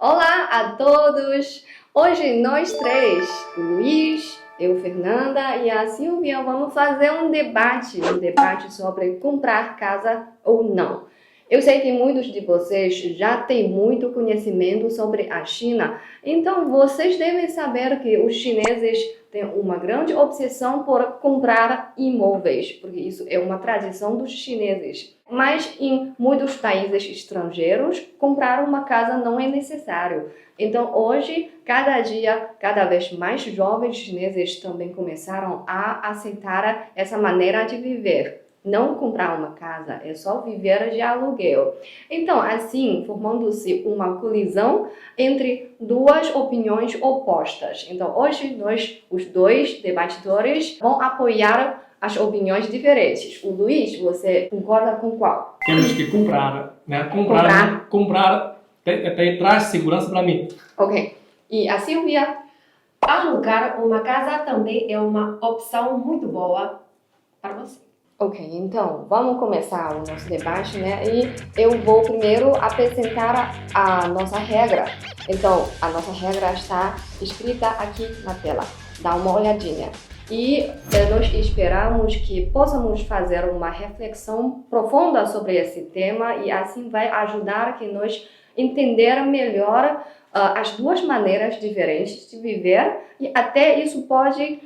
Olá a todos! Hoje nós três, o Luiz, eu, Fernanda e a Silvia, vamos fazer um debate sobre comprar casa ou não. Eu sei que muitos de vocês já têm muito conhecimento sobre a China, então vocês devem saber que os chineses têm uma grande obsessão por comprar imóveis, porque isso é uma tradição dos chineses. Mas em muitos países estrangeiros, comprar uma casa não é necessário. Então, hoje, cada dia, cada vez mais jovens chineses também começaram a aceitar essa maneira de viver. Não comprar uma casa, é só viver de aluguel. Então, assim, formando-se uma colisão entre duas opiniões opostas. Então, hoje, os dois debatedores, vão apoiar as opiniões diferentes. O Luiz, você concorda com qual? Temos que comprar, né? Comprar traz segurança para mim. Ok. E a Silvia? Alugar uma casa também é uma opção muito boa para você. Ok, então vamos começar o nosso debate, né? E eu vou primeiro apresentar a nossa regra. Então, a nossa regra está escrita aqui na tela. Dá uma olhadinha. E nós esperamos que possamos fazer uma reflexão profunda sobre esse tema e assim vai ajudar que nós entender melhor as duas maneiras diferentes de viver e até isso pode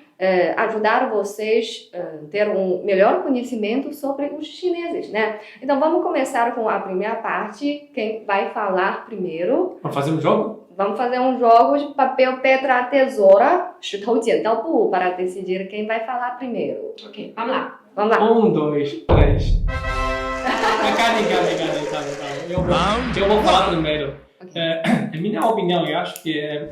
ajudar vocês a ter um melhor conhecimento sobre os chineses, né? Então vamos começar com a primeira parte. Quem vai falar primeiro? Vamos fazer um jogo? Vamos fazer um jogo de papel, pedra, tesoura, 石头剪刀布 para decidir quem vai falar primeiro. Ok, vamos lá. Vamos lá. 1, 2, 3. Eu vou falar primeiro. Em minha opinião, eu acho que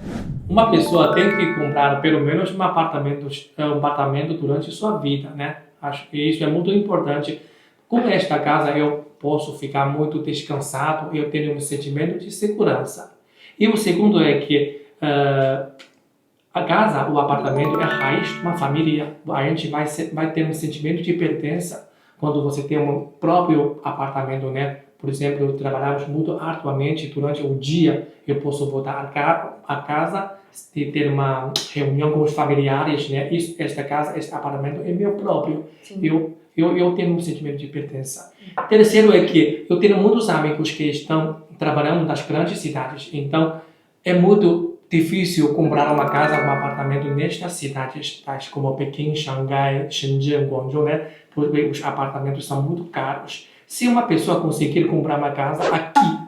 uma pessoa tem que comprar pelo menos um apartamento durante sua vida, né? Acho que isso é muito importante. Com esta casa eu posso ficar muito descansado, eu tenho um sentimento de segurança. E o segundo é que a casa, o apartamento é a raiz de uma família. A gente vai ter um sentimento de pertença quando você tem um próprio apartamento, né? Por exemplo, trabalhamos muito arduamente durante o dia. Eu posso voltar a casa e ter uma reunião com os familiares, né? Esta casa, este apartamento é meu próprio. Eu tenho um sentimento de pertença. Terceiro é que eu tenho muitos amigos que estão trabalhando nas grandes cidades. Então, é muito difícil comprar uma casa, um apartamento nestas cidades, tais como Pequim, Xangai, Shenzhen, Guangzhou, né? Porque os apartamentos são muito caros. Se uma pessoa conseguir comprar uma casa aqui,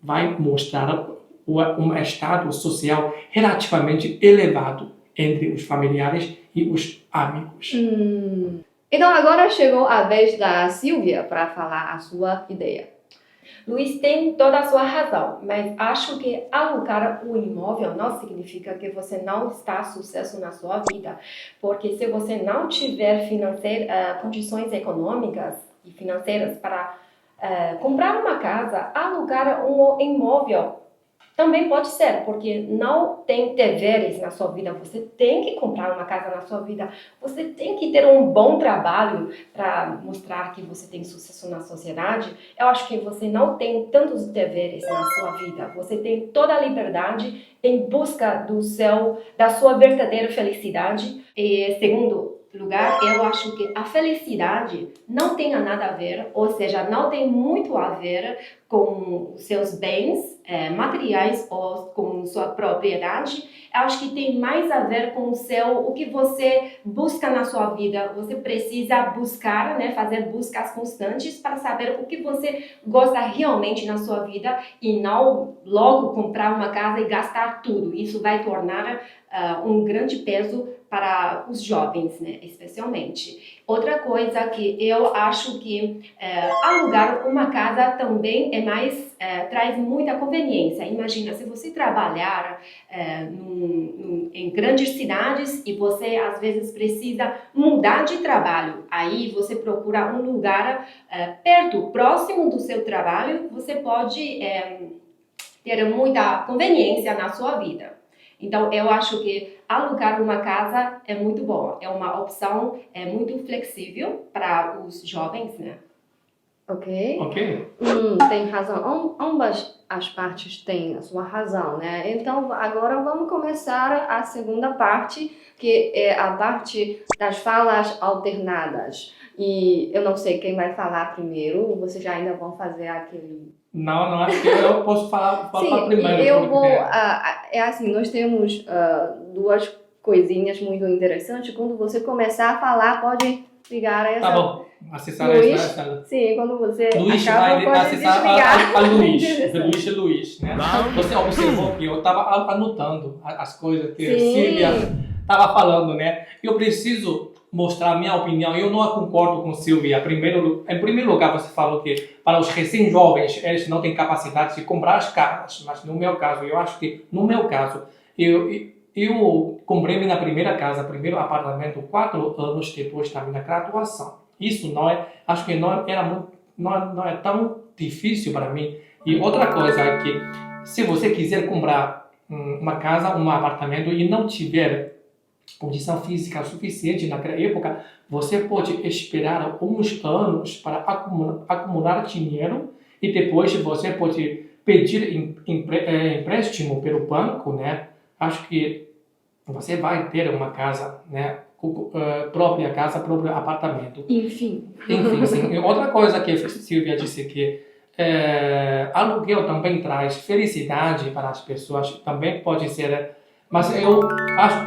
vai mostrar um estado social relativamente elevado entre os familiares e os amigos. Então agora chegou a vez da Silvia para falar a sua ideia. Luiz tem toda a sua razão, mas acho que alugar um imóvel não significa que você não está sucesso na sua vida, porque se você não tiver condições econômicas e financeiras para comprar uma casa, alugar um imóvel também pode ser, porque não tem deveres na sua vida. Você tem que comprar uma casa na sua vida. Você tem que ter um bom trabalho para mostrar que você tem sucesso na sociedade. Eu acho que você não tem tantos deveres na sua vida. Você tem toda a liberdade em busca da sua verdadeira felicidade. E segundo lugar, eu acho que a felicidade não tem nada a ver, ou seja, não tem muito a ver com os seus bens materiais ou com sua propriedade. Eu acho que tem mais a ver com o que você busca na sua vida. Você precisa buscar, né, fazer buscas constantes para saber o que você gosta realmente na sua vida e não logo comprar uma casa e gastar tudo. Isso vai tornar um grande peso para os jovens, né, especialmente. Outra coisa que eu acho que alugar uma casa também traz muita conveniência. Imagina, se você trabalhar em grandes cidades e você às vezes precisa mudar de trabalho, aí você procura um lugar próximo do seu trabalho, você pode ter muita conveniência na sua vida. Então, eu acho que alugar uma casa é muito bom. É uma opção muito flexível para os jovens, né? Ok? Ok? Tem razão. Ambas as partes têm a sua razão, né? Então, agora vamos começar a segunda parte, que é a parte das falas alternadas. E eu não sei quem vai falar primeiro, vocês já ainda vão fazer aquele... Não, acho que eu posso falar Sim, primeiro. e eu porque- vou... é assim, nós temos duas coisinhas muito interessantes. Quando você começar a falar, pode ligar essa... Tá bom, acessar Luiz, essa. sim, quando você Luiz acaba, vai pode acessar desligar. a Luiz. Interessante. Luiz, né? Você observou que eu estava anotando as coisas que a Sim. Silvia estava falando, né? Eu preciso mostrar a minha opinião. Eu não concordo com Silvia. Em primeiro lugar, você falou que para os recém-jovens, eles não têm capacidade de comprar as casas. Mas no meu caso, eu acho que, eu comprei minha primeira casa, primeiro apartamento, 4 anos depois da minha graduação. Isso acho que não é tão difícil para mim. E outra coisa é que, se você quiser comprar uma casa, um apartamento e não tiver condição física suficiente naquela época, você pode esperar uns anos para acumular dinheiro e depois você pode pedir empréstimo pelo banco, né? Acho que você vai ter uma casa, né? Própria casa, próprio apartamento. Enfim. Enfim, sim. E outra coisa que a Silvia disse que aluguel também traz felicidade para as pessoas, também pode ser, mas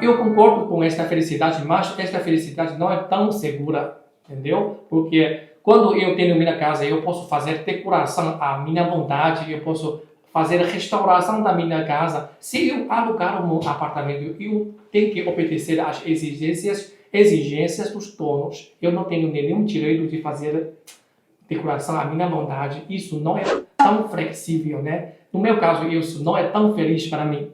eu concordo com esta felicidade, mas esta felicidade não é tão segura, entendeu? Porque quando eu tenho minha casa, eu posso fazer decoração à minha vontade, eu posso fazer restauração da minha casa. Se eu alugar um apartamento, eu tenho que obedecer às exigências dos donos. Eu não tenho nenhum direito de fazer decoração à minha vontade. Isso não é tão flexível, né? No meu caso, isso não é tão feliz para mim.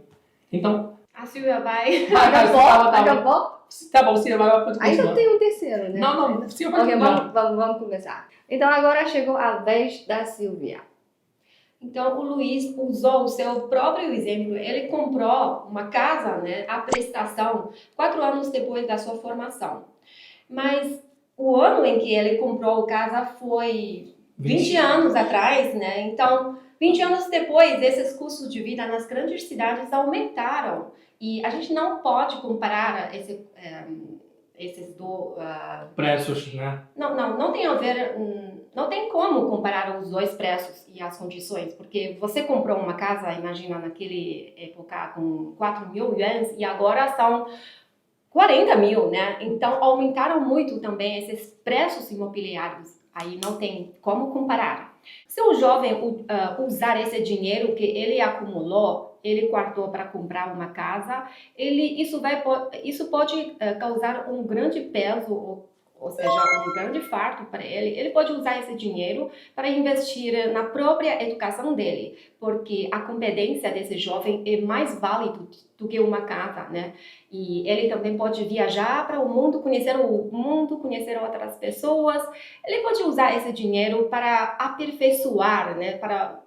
Então... A Silvia vai. Acabou? Tá bom, Silvia, pode continuar. Ainda tem um terceiro, né? Não, Silvia, Ok, continuar. vamos começar. Então, agora chegou a vez da Silvia. Então, o Luiz usou o seu próprio exemplo. Ele comprou uma casa, né, à prestação, 4 anos depois da sua formação. Mas o ano em que ele comprou a casa foi 20 anos atrás, né? Então, 20 anos depois, esses custos de vida nas grandes cidades aumentaram. E a gente não pode comparar esses preços, né? Não tem a ver, não tem como comparar os dois preços e as condições, porque você comprou uma casa, imagina, naquele época com 4 mil yuans e agora são 40 mil, né? Então aumentaram muito também esses preços imobiliários, aí não tem como comparar. Se o jovem usar esse dinheiro que ele acumulou, ele guardou para comprar uma casa, isso pode causar um grande peso, ou seja, um grande fardo para ele. Ele pode usar esse dinheiro para investir na própria educação dele, porque a competência desse jovem é mais válido do que uma casa, né? E ele também pode viajar para o mundo, conhecer outras pessoas. Ele pode usar esse dinheiro para aperfeiçoar, né? Para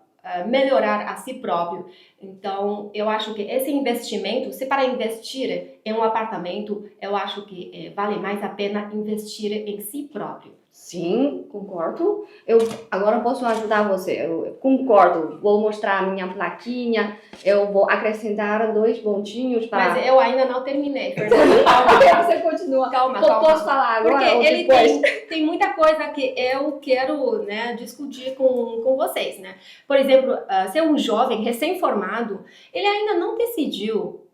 melhorar a si próprio. Então, eu acho que esse investimento, se para investir em um apartamento, eu acho que vale mais a pena investir em si próprio. Sim, concordo. Eu agora posso ajudar você. Eu concordo. Vou mostrar a minha plaquinha. Eu vou acrescentar 2 pontinhos para... Mas eu ainda não terminei, Fernanda. Calma. Você continua. Calma. Posso falar agora? Porque ele depois? tem muita coisa que eu quero, né, discutir com vocês, né? Por exemplo, se um jovem recém-formado, ele ainda não decidiu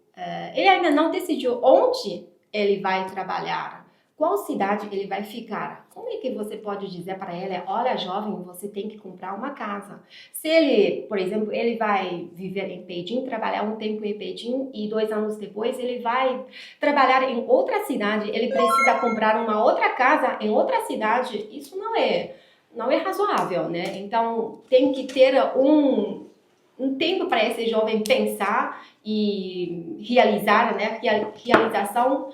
onde ele vai trabalhar. Qual cidade ele vai ficar? Como é que você pode dizer para ele, olha, jovem, você tem que comprar uma casa? Se ele, por exemplo, ele vai viver em Beijing, trabalhar um tempo em Beijing e 2 anos depois ele vai trabalhar em outra cidade, ele precisa comprar uma outra casa em outra cidade, isso não é razoável, né? Então, tem que ter um tempo para esse jovem pensar e realizar, né, realização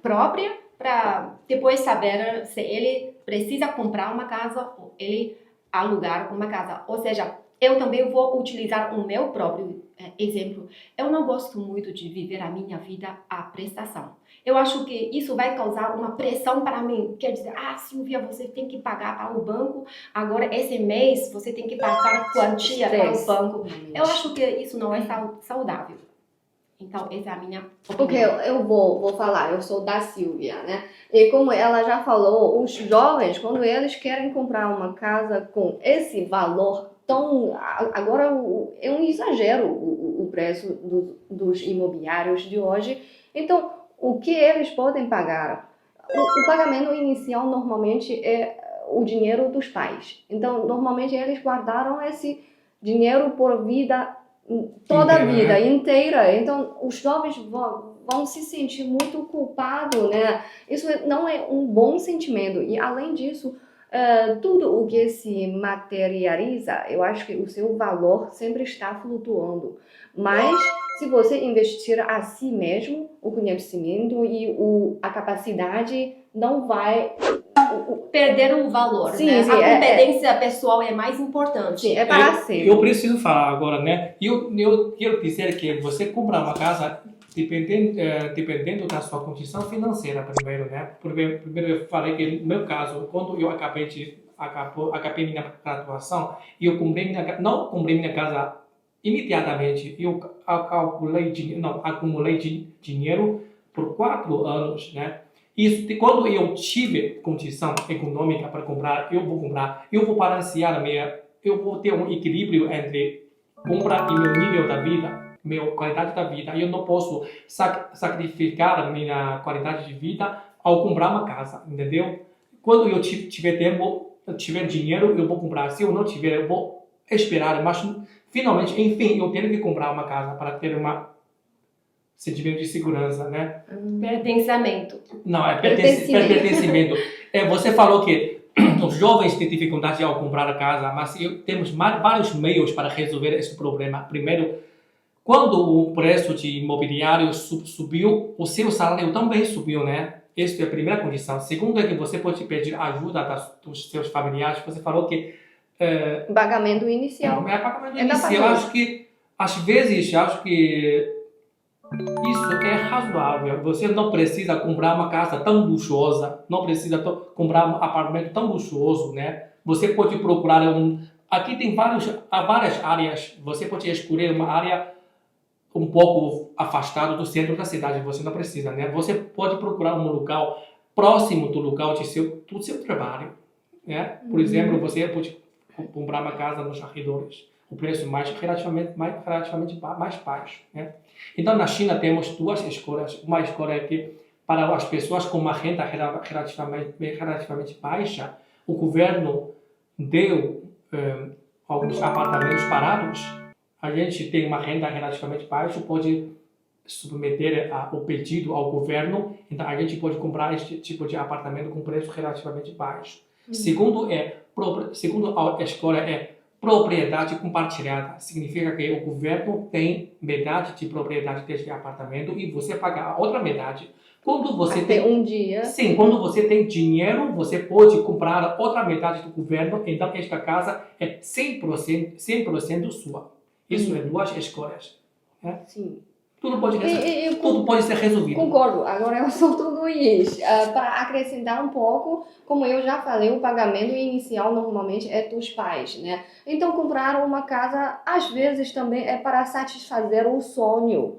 própria, para depois saber se ele precisa comprar uma casa ou ele alugar uma casa. Ou seja, eu também vou utilizar o meu próprio exemplo. Eu não gosto muito de viver a minha vida à prestação. Eu acho que isso vai causar uma pressão para mim. Quer dizer, Silvia, você tem que pagar para o banco, agora esse mês você tem que pagar quantia para o banco. Eu acho que isso não é saudável. Então, essa é a minha opinião. Porque eu vou falar, eu sou da Silvia, né? E como ela já falou, os jovens, quando eles querem comprar uma casa com esse valor tão... Agora é um exagero o preço dos imobiliários de hoje. Então, o que eles podem pagar? O pagamento inicial normalmente é o dinheiro dos pais. Então, normalmente eles guardaram esse dinheiro por vida toda a vida inteira. Então, os jovens vão se sentir muito culpados, né? Isso não é um bom sentimento. E, além disso, tudo o que se materializa, eu acho que o seu valor sempre está flutuando. Mas, se você investir a si mesmo, o conhecimento e a capacidade não vai... perder o valor, sim, né? Sim, a competência pessoal é mais importante. Sim, é para sempre. Eu preciso falar agora, né? Eu quero dizer que você comprar uma casa dependendo da sua condição financeira primeiro, né? Primeiro eu falei que no meu caso, quando eu acabei minha graduação, eu não comprei minha casa imediatamente. Eu acumulei dinheiro por 4 anos, né? Isso, quando eu tive condição econômica para comprar, eu vou balancear eu vou ter um equilíbrio entre compra e meu nível da vida, minha qualidade da vida. Eu não posso sacrificar a minha qualidade de vida ao comprar uma casa, entendeu? Quando eu tiver tempo, tiver dinheiro, eu vou comprar. Se eu não tiver, eu vou esperar. Mas, finalmente, enfim, eu tenho que comprar uma casa para ter sentimento de segurança, né? Pertencimento. Não, é pertencimento. Você falou que os jovens têm dificuldade ao comprar a casa, mas temos vários meios para resolver esse problema. Primeiro, quando o preço de imobiliário subiu, o seu salário também subiu, né? Essa é a primeira condição. Segundo é que você pode pedir ajuda dos seus familiares. Você falou que... pagamento inicial. Pagamento inicial. Acho que, às vezes, isso é razoável. Você não precisa comprar uma casa tão luxuosa, não precisa comprar um apartamento tão luxuoso, né? Você pode procurar aqui tem várias áreas. Você pode escolher uma área um pouco afastada do centro da cidade. Você não precisa, né? Você pode procurar um local próximo do local do seu trabalho, né? Por exemplo, você pode comprar uma casa nos arredores. O preço relativamente mais baixo, né? Então, na China temos 2 escolas. Uma escola é que para as pessoas com uma renda relativamente baixa, o governo deu alguns apartamentos baratos. A gente tem uma renda relativamente baixa, pode submeter o pedido ao governo, então a gente pode comprar este tipo de apartamento com preço relativamente baixo. Segundo a escola é propriedade compartilhada. Significa que o governo tem metade de propriedade deste apartamento e você paga a outra metade. Quando você tem um dia. Sim, quando você tem dinheiro, você pode comprar a outra metade do governo. Então, esta casa é 100% sua. Isso é 2 escolhas. Né? Sim. Tudo pode ser resolvido. Concordo. Agora eu sou do Luiz. Para acrescentar um pouco, como eu já falei, o pagamento inicial normalmente é dos pais, né? Então, comprar uma casa, às vezes, também é para satisfazer o sonho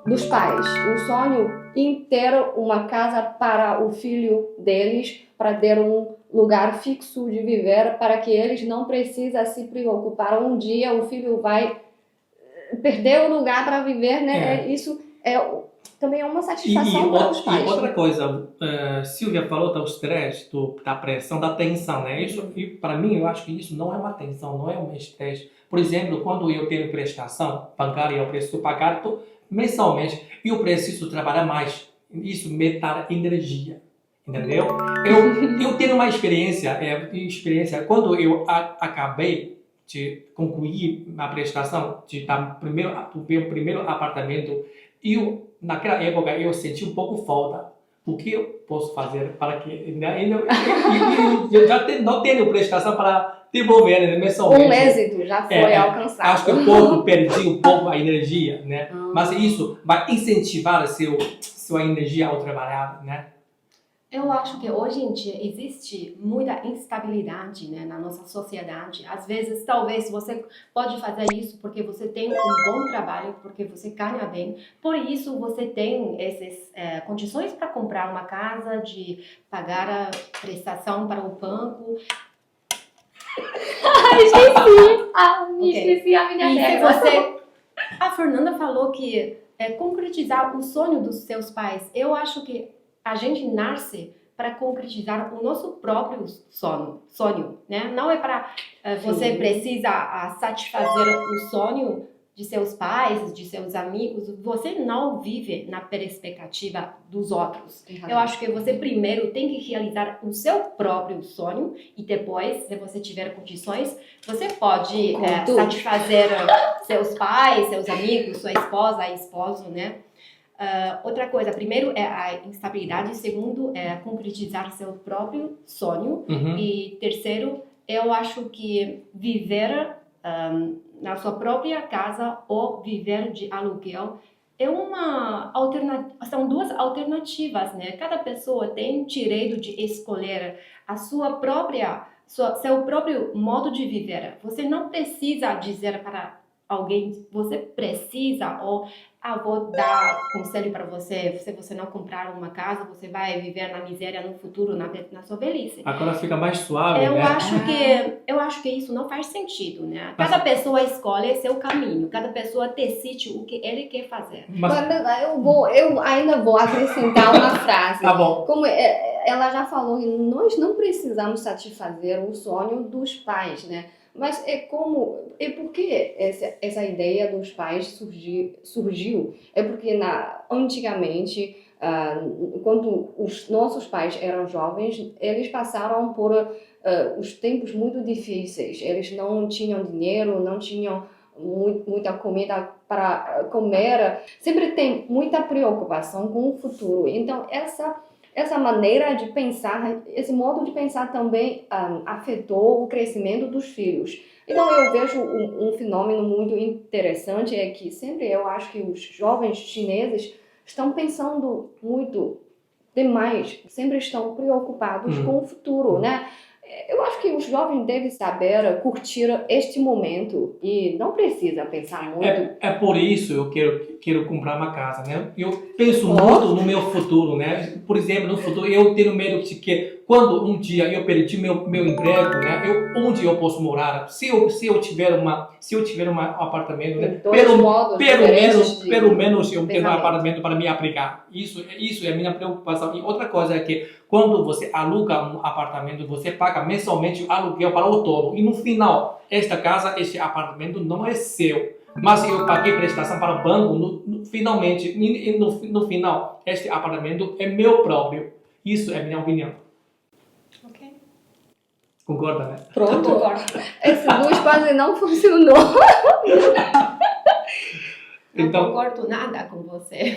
dos pais. O sonho em ter uma casa para o filho deles, para ter um lugar fixo de viver, para que eles não precisem se preocupar. Um dia o filho vai perder o lugar para viver, né? Isso também é uma satisfação para os pais. E outra coisa, Silvia falou do estresse, da pressão, da tensão, né? Isso, e para mim, eu acho que isso não é uma tensão, não é um estresse. Por exemplo, quando eu tenho prestação bancária, eu preciso pagar mensalmente, eu preciso trabalhar mais. Isso me dá energia, entendeu? Eu tenho uma experiência, quando eu acabei de concluir a prestação do meu primeiro apartamento, naquela época eu senti um pouco falta. O que eu posso fazer para que eu já não tenho prestação para devolver, né, mensalmente. Um êxito já foi alcançado. Acho que perdi um pouco a energia, né? Mas isso vai incentivar sua energia ao trabalhar, né? Eu acho que hoje em dia existe muita instabilidade, né, na nossa sociedade. Às vezes, talvez você pode fazer isso porque você tem um bom trabalho, porque você ganha bem. Por isso, você tem essas condições para comprar uma casa, de pagar a prestação para o banco. Esqueci a minha E regra. a Fernanda falou que concretizar o sonho dos seus pais. Eu acho que a gente nasce para concretizar o nosso próprio sonho, né? Não é para você precisa satisfazer o sonho de seus pais, de seus amigos. Você não vive na perspectiva dos outros. Eu acho que você primeiro tem que realizar o seu próprio sonho e depois, se você tiver condições, você pode satisfazer seus pais, seus amigos, sua esposa, esposo, né? Outra coisa, primeiro é a instabilidade, segundo é concretizar seu próprio sonho e terceiro, eu acho que viver na sua própria casa ou viver de aluguel é são duas alternativas, né? Cada pessoa tem direito de escolher a seu próprio modo de viver. Você não precisa dizer para alguém, você precisa, ou vou dar conselho para você, se você não comprar uma casa, você vai viver na miséria no futuro, na sua velhice. Agora fica mais suave, eu né? acho que isso não faz sentido, né? Cada pessoa escolhe seu caminho, cada pessoa decide o que ele quer fazer. Mas eu ainda vou acrescentar uma frase. Tá bom. Como ela já falou, nós não precisamos satisfazer o sonho dos pais, né? Mas por que essa ideia dos pais surgiu? É porque antigamente, quando os nossos pais eram jovens, eles passaram por os tempos muito difíceis. Eles não tinham dinheiro, não tinham muita comida para comer. Sempre tem muita preocupação com o futuro. Então, essa maneira de pensar, esse modo de pensar também afetou o crescimento dos filhos. Então eu vejo um fenômeno muito interessante, é que sempre eu acho que os jovens chineses estão pensando muito demais, sempre estão preocupados com o futuro, né? Eu acho que os jovens devem saber curtir este momento e não precisa pensar muito. É por isso eu quero comprar uma casa, né? Eu penso muito no meu futuro, né? Por exemplo, no futuro eu tenho medo de que quando um dia eu perdi meu emprego, né? Onde eu posso morar? Se eu tiver um apartamento, né? Pelo menos eu tenho um apartamento para me abrigar. Isso é a minha preocupação. E outra coisa é que quando você aluga um apartamento, você paga mensalmente o aluguel para o todo. E no final, este apartamento não é seu. Mas eu paguei prestação para o banco, finalmente, no final, este apartamento é meu próprio. Isso é a minha opinião. Ok. Concorda, né? Pronto. Esse luz quase não funcionou. Não concordo nada com você.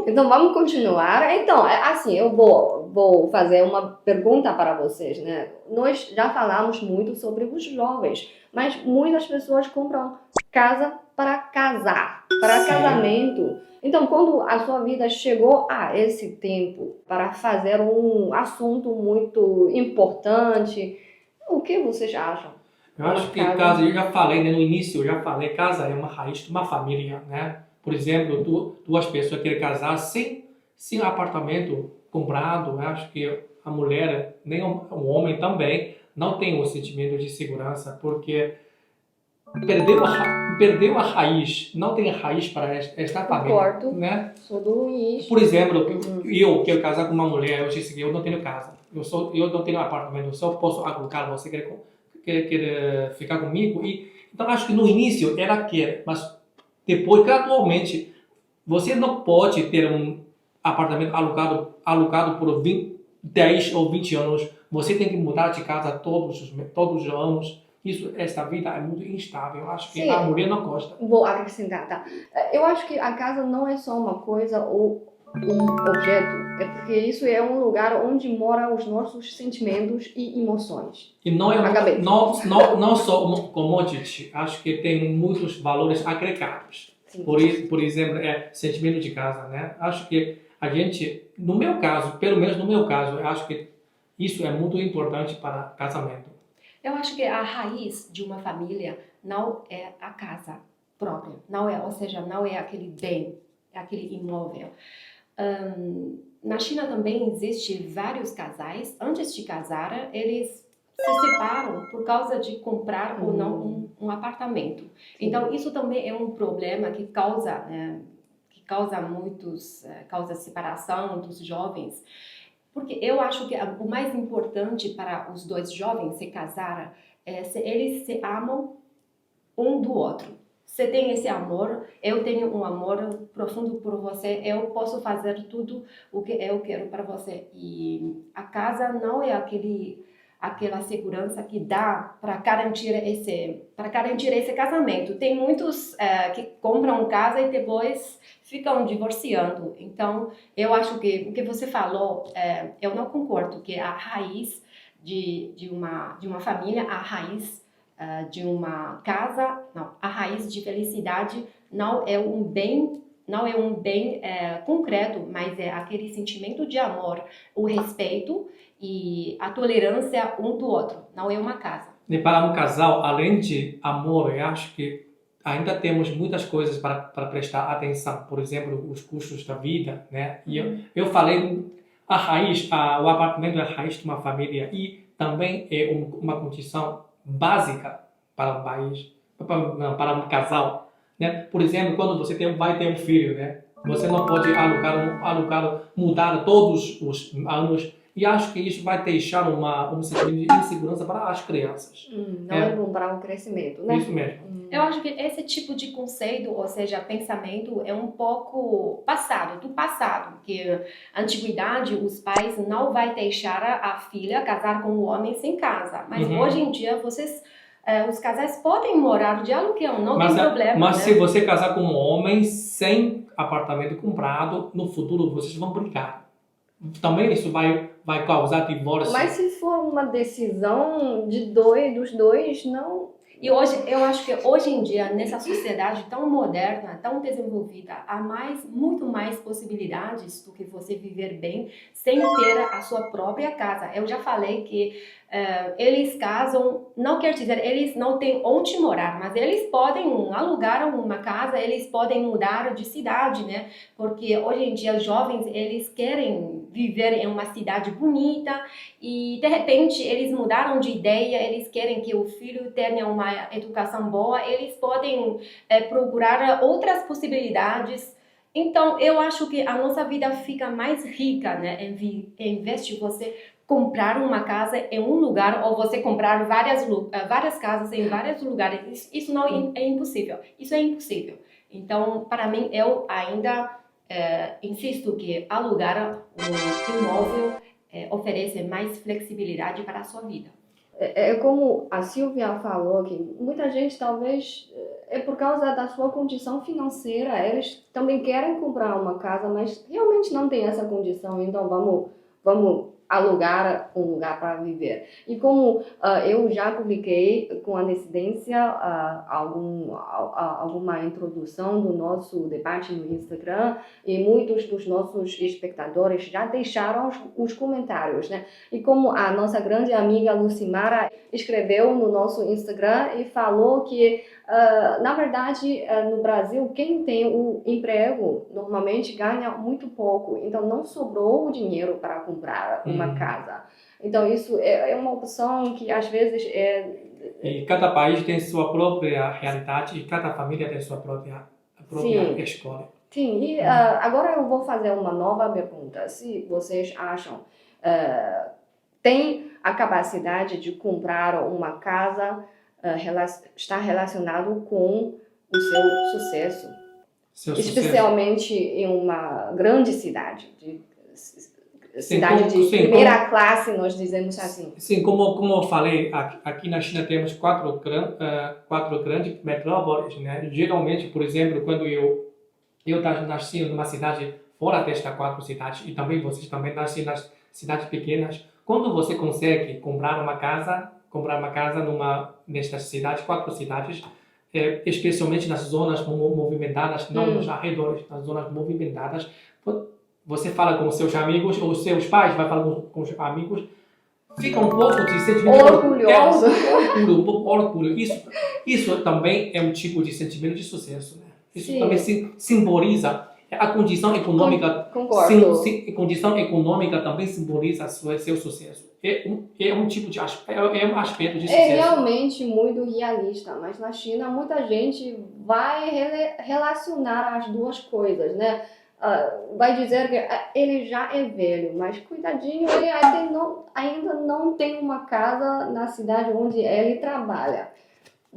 Então vamos continuar. Então, assim, eu vou fazer uma pergunta para vocês, né? Nós já falamos muito sobre os jovens, mas muitas pessoas compram casa para casar, para casamento. Então, quando a sua vida chegou a esse tempo para fazer um assunto muito importante, o que vocês acham? Eu acho que casa, eu já falei, né, no início, casa é uma raiz de uma família, né? Por exemplo, duas pessoas querem casar sem apartamento comprado. Eu acho que a mulher, nem o homem também, não tem o sentimento de segurança, porque perdeu a raiz, não tem raiz para esta família. Concordo. Né? Sou do Luiz. Por exemplo, eu quero casar com uma mulher, eu disse que eu não tenho casa, eu não tenho apartamento, eu só posso alugar, você quer ficar comigo? Então acho que no início ela quer, mas depois, gradualmente, você não pode ter um apartamento alugado por 10 ou 20 anos. Você tem que mudar de casa todos os anos. Esta vida é muito instável. Eu acho que a mulher não gosta. Vou acrescentar, tá? Eu acho que a casa não é só uma coisa, ou um objeto, é porque isso é um lugar onde moram os nossos sentimentos e emoções. E não é Acabei. não só um commodity, acho que tem muitos valores agregados. Sim. Por exemplo, sentimento de casa, né? Acho que a gente, no meu caso, pelo menos no meu caso, eu acho que isso é muito importante para casamento. Eu acho que a raiz de uma família não é a casa própria, não é, ou seja, não é aquele bem, é aquele imóvel. Na China também existe vários casais, antes de casar, eles se separam por causa de comprar ou não um apartamento. Então, isso também é um problema que causa causa separação dos jovens. Porque eu acho que o mais importante para os dois jovens se casar é se eles se amam um do outro. Você tem esse amor, eu tenho um amor profundo por você, eu posso fazer tudo o que eu quero para você. E a casa não é aquela segurança que dá para garantir esse casamento. Tem muitos que compram casa e depois ficam divorciando. Então, eu acho que o que você falou, eu não concordo que a raiz de uma família, a raiz de uma casa, não, a raiz de felicidade não é um bem concreto, mas é aquele sentimento de amor, o respeito e a tolerância um do outro, não é uma casa. E para um casal, além de amor, eu acho que ainda temos muitas coisas para prestar atenção. Por exemplo, os custos da vida, né? E eu falei, a raiz, o apartamento é a raiz de uma família e também é uma condição básica para um país, para um casal, né? Por exemplo, quando você vai ter um filho, né? Você não pode mudar todos os anos. E acho que isso vai deixar um sentimento de insegurança para as crianças. Não é bom para o crescimento, né? Isso mesmo. Eu acho que esse tipo de conceito, ou seja, pensamento, é um pouco do passado, que na antiguidade os pais não vai deixar a filha casar com um homem sem casa. Mas hoje em dia os casais podem morar de aluguel, não tem problema. Mas né? se você casar com um homem sem apartamento comprado, no futuro vocês vão brigar. Também isso vai causar divórcio. Mas se for uma decisão dos dois, não... E hoje, eu acho que hoje em dia, nessa sociedade tão moderna, tão desenvolvida, há muito mais possibilidades do que você viver bem sem ter a sua própria casa. Eu já falei que eles casam, não quer dizer, eles não têm onde morar, mas eles podem alugar uma casa, eles podem mudar de cidade, né? Porque hoje em dia, os jovens, eles querem viver em uma cidade bonita e, de repente, eles mudaram de ideia, eles querem que o filho tenha uma educação boa, eles podem procurar outras possibilidades. Então, eu acho que a nossa vida fica mais rica, né? Em vez de você comprar uma casa em um lugar ou você comprar várias casas em vários lugares. Isso não é impossível. Isso é impossível. Então, para mim, eu ainda insisto que alugar um imóvel oferece mais flexibilidade para a sua vida. É como a Silvia falou, que muita gente talvez é por causa da sua condição financeira, eles também querem comprar uma casa, mas realmente não tem essa condição, então vamos alugar um lugar para viver. E como eu já publiquei com antecedência alguma introdução do nosso debate no Instagram, e muitos dos nossos espectadores já deixaram os comentários, né? E como a nossa grande amiga Lucimara escreveu no nosso Instagram e falou que, na verdade, no Brasil, quem tem o emprego normalmente ganha muito pouco, então não sobrou o dinheiro para comprar uma casa. Então isso é uma opção que às vezes E cada país tem sua própria realidade e cada família tem sua própria escolha. Sim, e agora eu vou fazer uma nova pergunta. Se vocês acham tem a capacidade de comprar uma casa está relacionado com o seu sucesso, especialmente em uma grande cidade, de primeira classe, nós dizemos assim. Sim, como eu falei, aqui na China temos quatro grandes metrópoles, né? Geralmente, por exemplo, quando eu nasci numa cidade fora destas 4 cidades, e também vocês também nascem nas cidades pequenas, quando você consegue comprar uma casa nestas cidades, 4 cidades, especialmente nas zonas movimentadas, não nos arredores, nas zonas movimentadas, você fala com seus amigos, ou seus pais vai falar com os amigos, fica um pouco de sentimento orgulhoso. Um pouco orgulho. Isso também é um tipo de sentimento de sucesso, né? Isso também simboliza a condição econômica. Concordo. A condição econômica também simboliza seu sucesso. É um tipo de um aspecto de sucesso. É realmente muito realista, mas na China muita gente vai relacionar as duas coisas, né? Vai dizer que ele já é velho, mas cuidadinho, ele ainda não tem uma casa na cidade onde ele trabalha.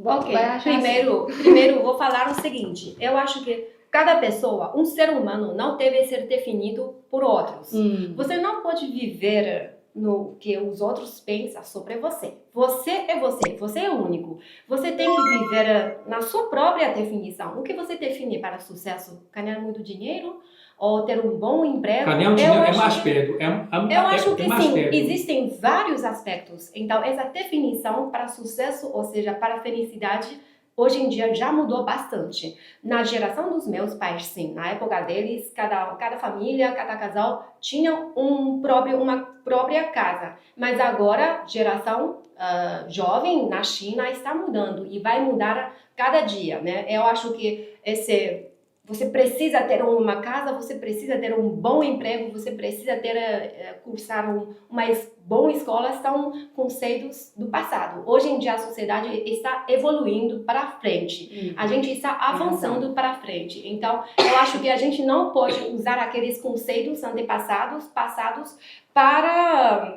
Ok, primeiro vou falar o seguinte, eu acho que cada pessoa, um ser humano, não deve ser definido por outros. Você não pode viver no que os outros pensam sobre você. Você é único. Você tem que viver na sua própria definição. O que você define para sucesso? Ganhar muito dinheiro? Ou ter um bom emprego? Ganhar um dinheiro é um aspecto. Eu acho que sim, existem vários aspectos. Então, essa definição para sucesso, ou seja, para felicidade, hoje em dia já mudou bastante. Na geração dos meus pais, sim. Na época deles, cada família, cada casal tinha uma própria casa. Mas agora, geração jovem na China está mudando e vai mudar cada dia, né? Eu acho que você precisa ter uma casa, você precisa ter um bom emprego, você precisa cursar uma boa escola, são conceitos do passado. Hoje em dia a sociedade está evoluindo para frente, a gente está avançando para frente. Então, eu acho que a gente não pode usar aqueles conceitos passados para,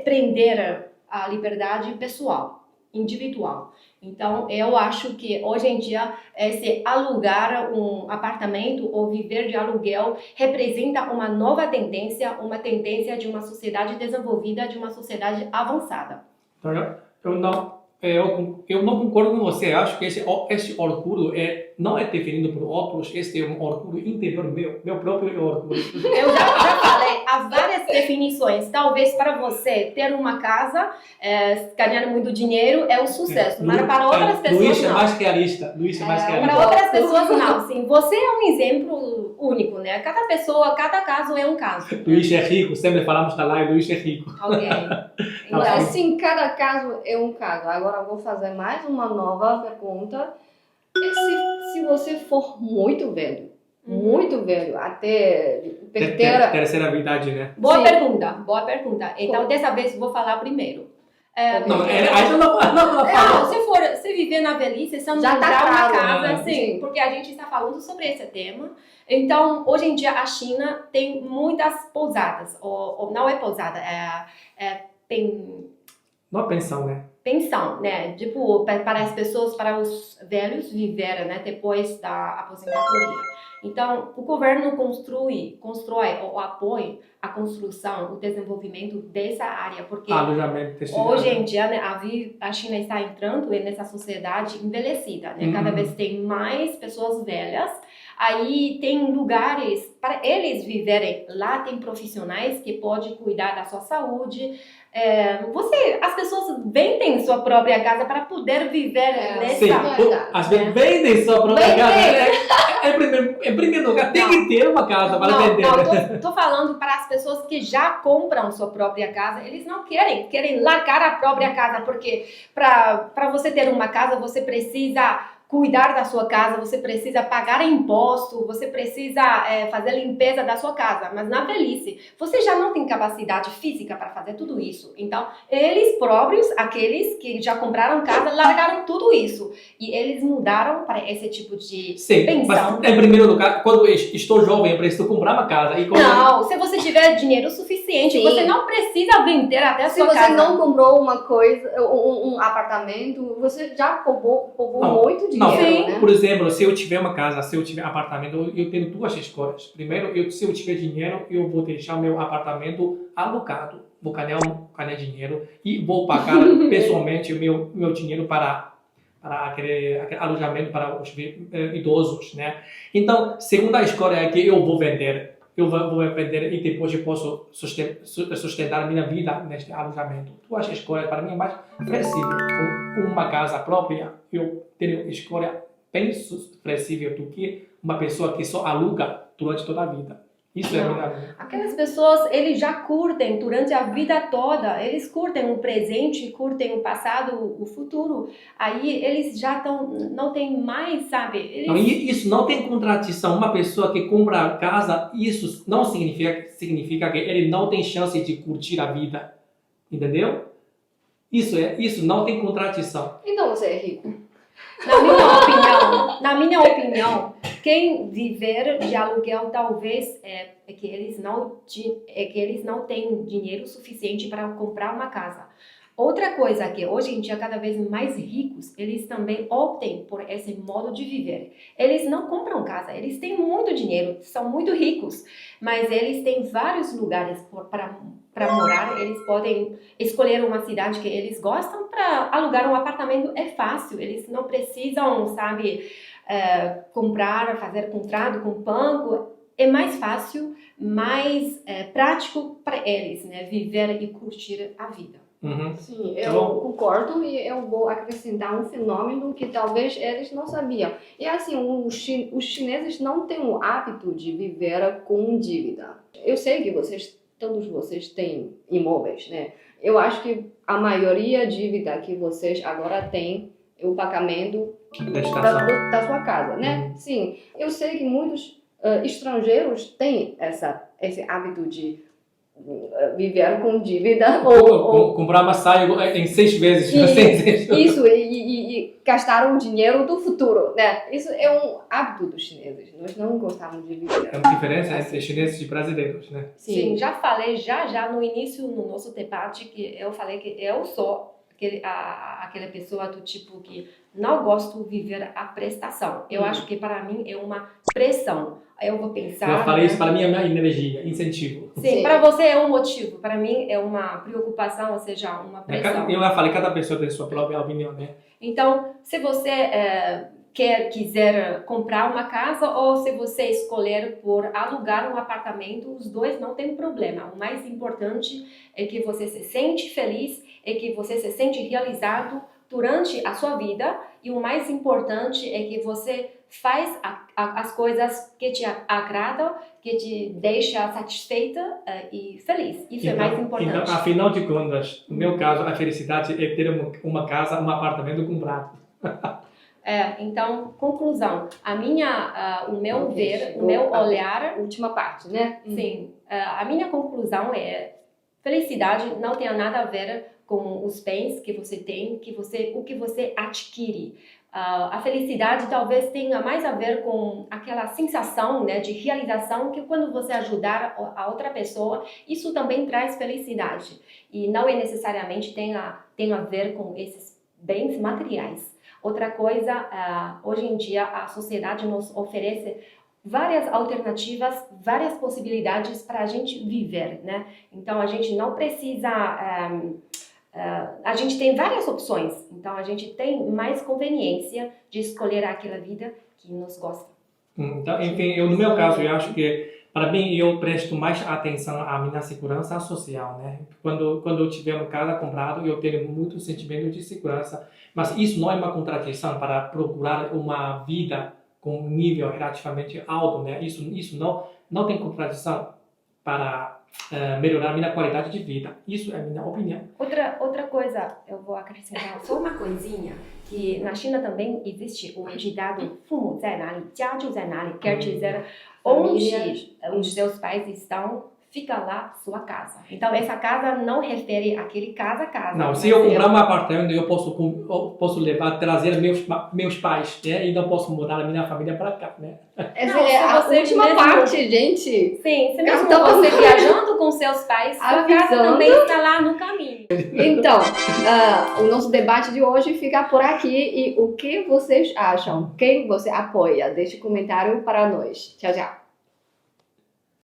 prender a liberdade pessoal, individual. Então, eu acho que hoje em dia, se alugar um apartamento ou viver de aluguel representa uma nova tendência, uma tendência de uma sociedade desenvolvida, de uma sociedade avançada. Eu não concordo com você. Acho que esse orgulho não é definido por outros. Esse é um orgulho interior meu próprio orgulho. Eu já falei, há várias definições. Talvez para você ter uma casa, ganhar muito dinheiro é um sucesso, mas para outras pessoas Luiz é não. mais realista. Para outras pessoas não. Sim, você é um exemplo único, né? Cada pessoa, cada caso é um caso. Luiz é rico. Sempre falamos da live, Luiz é rico. Ok. Então, assim, cada caso é um caso. Agora eu vou fazer mais uma nova pergunta. E se você for muito velho, até terceira idade, né? Boa pergunta. Então, dessa vez, vou falar primeiro. Se viver na velhice, você não já comprar tá uma claro, casa, sim, porque a gente está falando sobre esse tema. Então, hoje em dia, a China tem muitas pousadas, ou não é pousada, não é pensão, né? Pensão, né? Tipo, para as pessoas, para os velhos viverem, né? Depois da aposentadoria. Então, o governo constrói ou apoia a construção, o desenvolvimento dessa área, porque hoje em dia, né, a China está entrando nessa sociedade envelhecida, né? Cada vez tem mais pessoas velhas. Aí tem lugares para eles viverem. Lá tem profissionais que podem cuidar da sua saúde. As pessoas vendem sua própria casa para poder viver nessa... Sim, as pessoas vendem sua própria casa. Em primeiro lugar, tem que ter uma casa para vender. Não, tô falando para as pessoas que já compram sua própria casa. Eles não querem largar a própria casa, porque para você ter uma casa, você precisa cuidar da sua casa, você precisa pagar imposto, você precisa fazer limpeza da sua casa. Mas na velhice, você já não tem capacidade física para fazer tudo isso. Então, eles próprios, aqueles que já compraram casa, largaram tudo isso. E eles mudaram para esse tipo de pensão. Mas em primeiro lugar, quando eu estou jovem, eu preciso comprar uma casa. Não, se você tiver dinheiro suficiente, você não precisa vender até a sua casa. Se você não comprou uma coisa, um apartamento, você já poupou muito dinheiro. Não, né? Por exemplo, se eu tiver uma casa, se eu tiver apartamento, eu tenho duas escolhas. Primeiro, se eu tiver dinheiro, eu vou deixar meu apartamento alugado, vou ganhar dinheiro e vou pagar pessoalmente o meu dinheiro para para aquele alojamento para os idosos, né? Então, segunda escolha é que eu vou vender e depois eu posso sustentar a minha vida neste alojamento. Duas escolhas para mim é mais flexível. Com uma casa própria, eu tenho escolha bem flexível do que uma pessoa que só aluga durante toda a vida. Isso é a minha vida. Aquelas pessoas, eles já curtem durante a vida toda, eles curtem o presente, curtem o passado, o futuro. Aí eles já não tem mais, sabe? Não, isso não tem contradição. Uma pessoa que compra a casa, isso não significa que ele não tem chance de curtir a vida. Entendeu? Isso não tem contradição. Então você é rico. Na minha opinião, quem viver de aluguel talvez é que eles não têm dinheiro suficiente para comprar uma casa. Outra coisa é que hoje em dia cada vez mais ricos, eles também optem por esse modo de viver. Eles não compram casa, eles têm muito dinheiro, são muito ricos, mas eles têm vários lugares para morar, eles podem escolher uma cidade que eles gostam para alugar um apartamento, é fácil, eles não precisam, sabe, fazer contrato com o banco, é mais fácil, mais prático para eles, né, viver e curtir a vida. Uhum. Sim, eu concordo e eu vou acrescentar um fenômeno que talvez eles não sabiam. E assim, os chineses não têm o hábito de viver com dívida. Eu sei que todos vocês têm imóveis, né? Eu acho que a maioria dívida que vocês agora têm é o pagamento da sua casa, né? Sim, eu sei que muitos estrangeiros têm esse hábito de viver com dívida ou comprar uma saia em 6 vezes. Isso, e gastar o dinheiro do futuro, né? Isso é um hábito dos chineses. Nós não gostamos de viver. É uma diferença entre chineses e brasileiros, né? Sim, já falei já no início no nosso debate que eu falei que eu sou aquela pessoa do tipo que não gosto de viver a prestação. Eu acho que para mim é uma pressão. Aí eu vou pensar... Eu falei isso, para mim é uma energia, incentivo. Sim, para você é um motivo, para mim é uma preocupação, ou seja, uma pressão. Eu já falei, cada pessoa tem sua própria opinião, né? Então, se você quiser comprar uma casa ou se você escolher por alugar um apartamento, os dois não tem problema. O mais importante é que você se sente feliz, é que você se sente realizado durante a sua vida e o mais importante é que você faz as coisas que te agradam, que te deixa satisfeita e feliz. Isso é mais importante. Então, afinal de contas, no meu caso, a felicidade é ter uma casa, um apartamento comprado. Então, conclusão. O meu ver, o meu olhar... Última parte, né? Sim. A minha conclusão é felicidade não tem nada a ver com os bens que você tem, o que você adquire. A felicidade talvez tenha mais a ver com aquela sensação, né, de realização que quando você ajudar a outra pessoa, isso também traz felicidade. E não é necessariamente tem a ver com esses bens materiais. Outra coisa, hoje em dia a sociedade nos oferece várias alternativas, várias possibilidades para a gente viver, né? Então a gente não precisa... a gente tem várias opções, então a gente tem mais conveniência de escolher aquela vida que nos gosta. Então, enfim, no meu caso, eu acho que, para mim, eu presto mais atenção à minha segurança social, né? Quando eu tiver uma casa comprada, eu tenho muito sentimento de segurança, mas isso não é uma contradição para procurar uma vida com um nível relativamente alto, né? Isso não tem contradição para melhorar a minha qualidade de vida. Isso é a minha opinião. Outra coisa, eu vou acrescentar só uma coisinha, que na China também existe o ditado 父母在哪里，家就在哪里, quer dizer, onde os seus pais estão, fica lá sua casa. Então, essa casa não refere àquele casa. Não, se eu comprar um apartamento, eu posso trazer meus pais, né? E não posso mudar a minha família para cá, né? Essa é a última parte, gente. Sim, se mesmo você viajando com seus pais, sua casa também está lá no caminho. Então, o nosso debate de hoje fica por aqui. E o que vocês acham? Quem você apoia? Deixe um comentário para nós. Tchau, tchau.